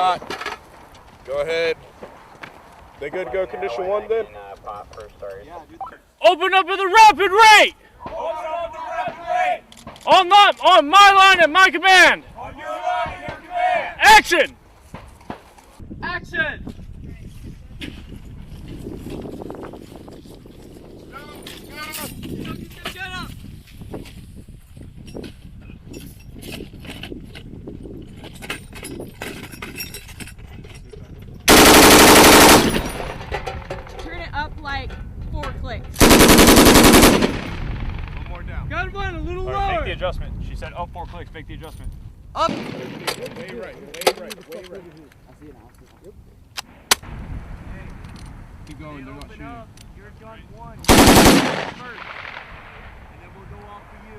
hot. Go ahead. They good to go condition 1 then? Open up at the rapid rate! Open up the rapid rate! On my line at my command! On your line at your command! Action! Action! Get up! Turn it up like 4 clicks. One more down. Got one, a little All lower. right, make the adjustment. She said up 4 clicks, make the adjustment. Up! Way right, way right, way right. Keep going, they're not shooting. You're gun 1. First. And then we'll go off for you.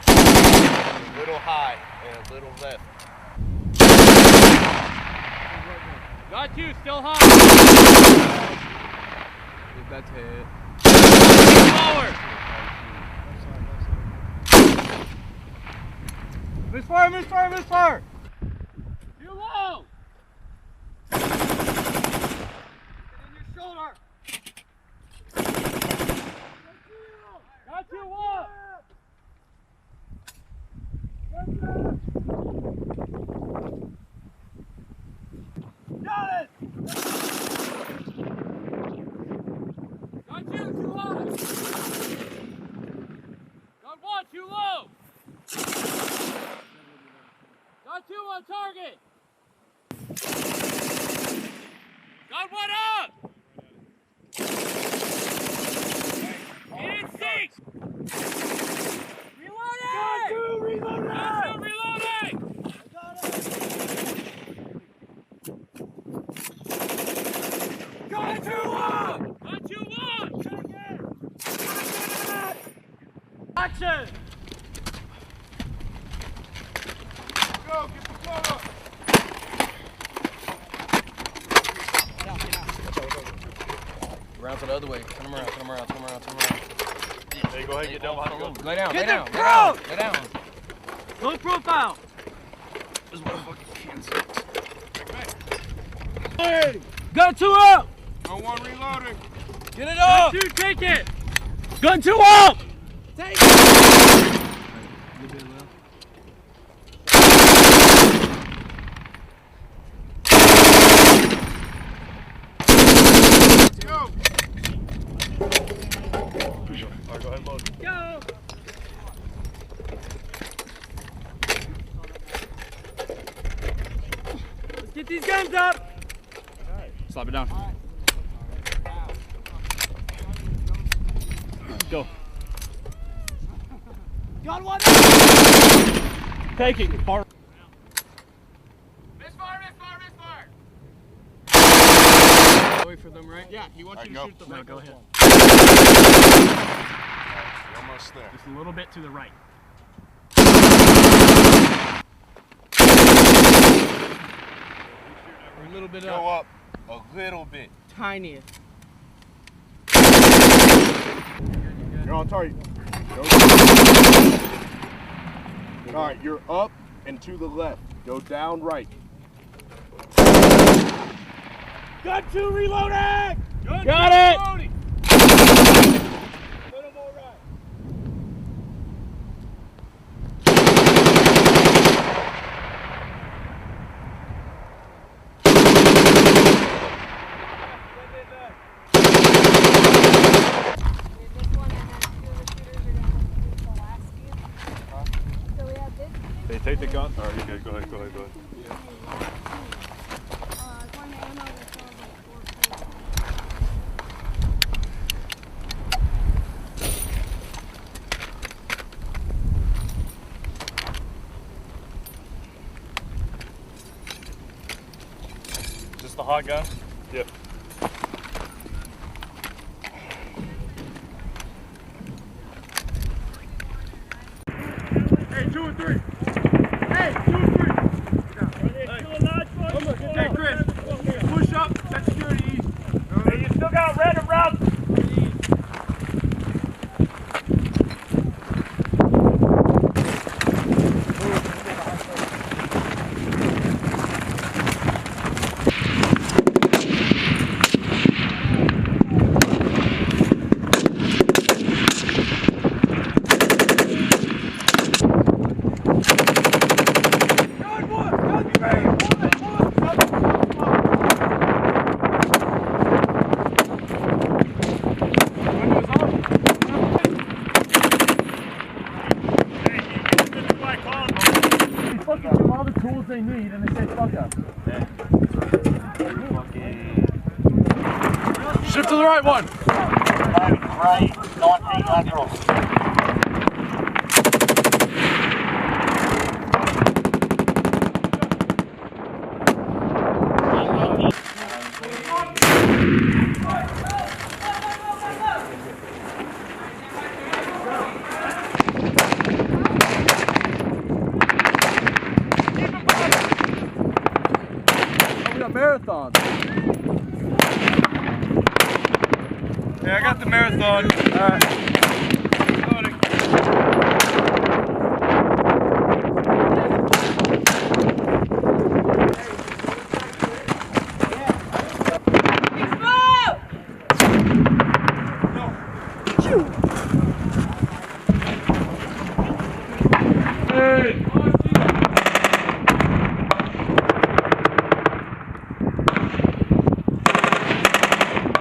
A little high and a little left. Got you, still high. That's hit. Lower. Misfire, misfire, misfire. Too low. Get in your shoulder. Got you, up. Got it. Got you, too high. Got 1, too low. Got 2 on target. Got 1 up. In 6. Reloading. Got 2 reloading. Got 2 reloading. Got 2 up. Got 2 up. Action. Go, get the flow up. Round to the other way. Turn them around, turn them around, turn them around, turn them around. Hey, go ahead and get down behind the gun. Lay down, Get lay the down, lay front! down, lay down. Low profile. This motherfucker can't. Hey. Gun 2 up. Gun 1 reloading. Get it Gun up! 2, take it. Gun 2 up. Take it! Go. All right, go ahead and load. Go. Let's get these guns up. Slap it down. Go. Got 1. Take it. Far. Misfire, misfire, misfire. Wait for them, right? Yeah, he wants you to shoot the No, right. go ahead. You're almost there. Just a little bit to the right. A little bit Go up. up a little bit. Tiny. You're on target. Go. All right, you're up and to the left. Go down right. Gun 2 reloading! Got it. Reloading! Little more right. They take the gun. All right, you good. Go ahead, go ahead, go ahead. Is this the hot gun? Yep. Hey, 2 and 3. Hey, 2 and 3. Hey, Chris, push up, set security east. Hey, you still got red around. then they say fuck up. Shift to the right one. Right, 19 lateral. Marathon. Yeah, I got the marathon. Explode!